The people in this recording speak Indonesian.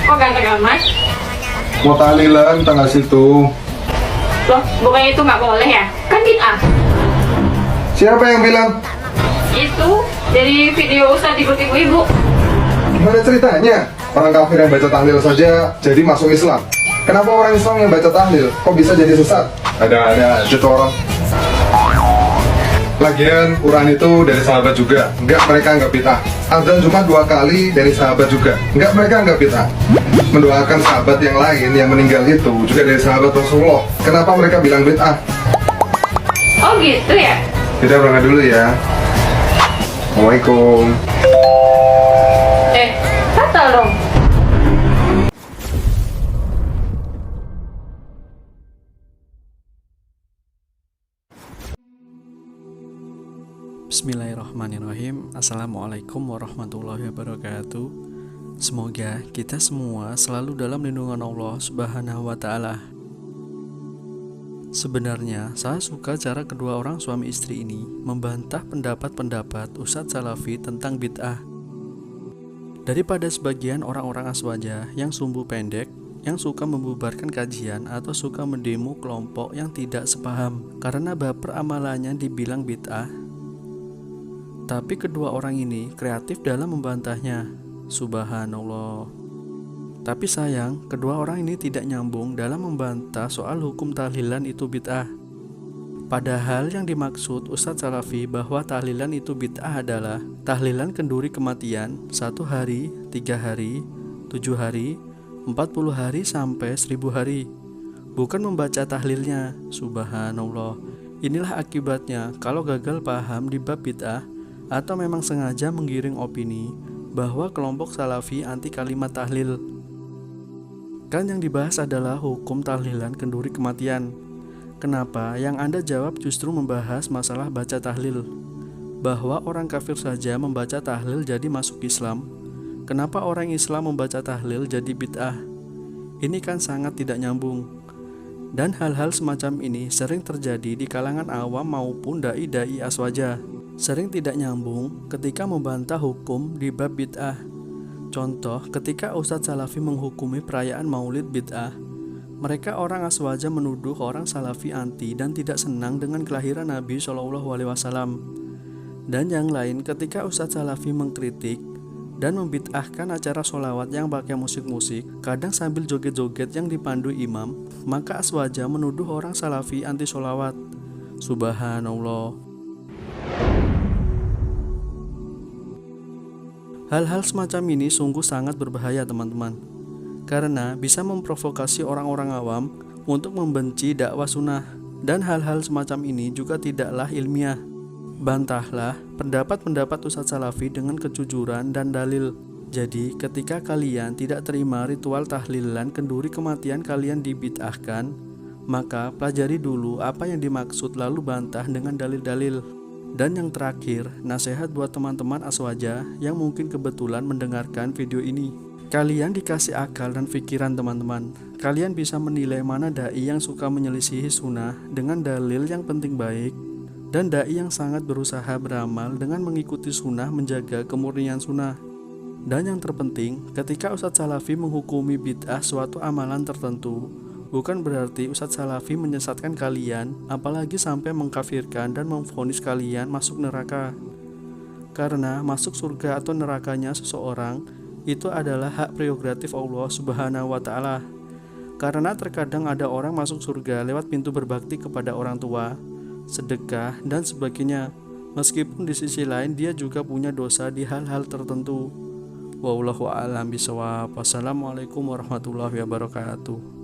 Kok ganteng amat? Mau tahlilan tanggal situ. Loh, bukannya itu nggak boleh ya? Kan bid'ah. Siapa yang bilang? Itu dari video Ustadz ibu-ibu. Gimana ceritanya? Orang kafir yang baca tahlil saja jadi masuk Islam. Kenapa orang Islam yang baca tahlil kok bisa jadi sesat? Ada aja tuh orang. Lagian Quran itu dari sahabat juga. Enggak, mereka anggap bid'ah. Azan cuma 2 kali dari sahabat juga. Enggak, mereka anggap bid'ah. Mendoakan sahabat yang lain yang meninggal itu juga dari sahabat Rasulullah. Kenapa mereka bilang bid'ah? Oh gitu ya? Kita berangkat dulu ya. Assalamualaikum. Batal dong. Bismillahirrahmanirrahim. Assalamualaikum warahmatullahi wabarakatuh. Semoga kita semua selalu dalam lindungan Allah Subhanahu wa ta'ala. Sebenarnya saya suka cara kedua orang suami istri ini membantah pendapat-pendapat Ustadz Salafi tentang bid'ah. Daripada sebagian orang-orang aswaja yang sumbu pendek, yang suka membubarkan kajian atau suka mendemo kelompok yang tidak sepaham karena baper amalannya dibilang bid'ah. Tapi kedua orang ini kreatif dalam membantahnya. Subhanallah. Tapi sayang, kedua orang ini tidak nyambung dalam membantah soal hukum tahlilan itu bid'ah. Padahal yang dimaksud Ustadz Salafi bahwa tahlilan itu bid'ah adalah tahlilan kenduri kematian 1 hari, 3 hari, 7 hari, 40 hari sampai 1000 hari. Bukan membaca tahlilnya. Subhanallah. Inilah akibatnya kalau gagal paham di bab bid'ah atau memang sengaja menggiring opini bahwa kelompok Salafi anti kalimat tahlil. Kan yang dibahas adalah hukum tahlilan kenduri kematian. Kenapa yang Anda jawab justru membahas masalah baca tahlil? Bahwa orang kafir saja membaca tahlil jadi masuk Islam. Kenapa orang Islam membaca tahlil jadi bid'ah? Ini kan sangat tidak nyambung. Dan hal-hal semacam ini sering terjadi di kalangan awam maupun dai-dai aswaja. Sering tidak nyambung ketika membantah hukum di bab bid'ah. Contoh, ketika Ustadz Salafi menghukumi perayaan maulid bid'ah, mereka orang aswaja menuduh orang Salafi anti dan tidak senang dengan kelahiran Nabi SAW. Dan yang lain, ketika Ustadz Salafi mengkritik dan membid'ahkan acara sholawat yang pakai musik-musik, kadang sambil joget-joget yang dipandu imam, maka aswaja menuduh orang Salafi anti sholawat. Subhanallah. Hal-hal semacam ini sungguh sangat berbahaya teman-teman, karena bisa memprovokasi orang-orang awam untuk membenci dakwah sunnah. Dan hal-hal semacam ini juga tidaklah ilmiah. Bantahlah pendapat-pendapat Ustadz Salafi dengan kejujuran dan dalil. Jadi ketika kalian tidak terima ritual tahlilan kenduri kematian kalian dibid'ahkan, maka pelajari dulu apa yang dimaksud lalu bantah dengan dalil-dalil. Dan yang terakhir, nasihat buat teman-teman aswaja yang mungkin kebetulan mendengarkan video ini. Kalian dikasih akal dan pikiran teman-teman. Kalian bisa menilai mana dai yang suka menyelisihi sunnah dengan dalil yang penting baik, dan dai yang sangat berusaha beramal dengan mengikuti sunnah menjaga kemurnian sunnah. Dan yang terpenting, ketika Ustadz Salafi menghukumi bid'ah suatu amalan tertentu, bukan berarti Ustadz Salafi menyesatkan kalian, apalagi sampai mengkafirkan dan memvonis kalian masuk neraka. Karena masuk surga atau nerakanya seseorang itu adalah hak prerogatif Allah Subhanahu wa ta'ala. Karena terkadang ada orang masuk surga lewat pintu berbakti kepada orang tua, sedekah, dan sebagainya. Meskipun di sisi lain dia juga punya dosa di hal-hal tertentu. Wallahu a'lam bishawab. Wassalamualaikum warahmatullahi wabarakatuh.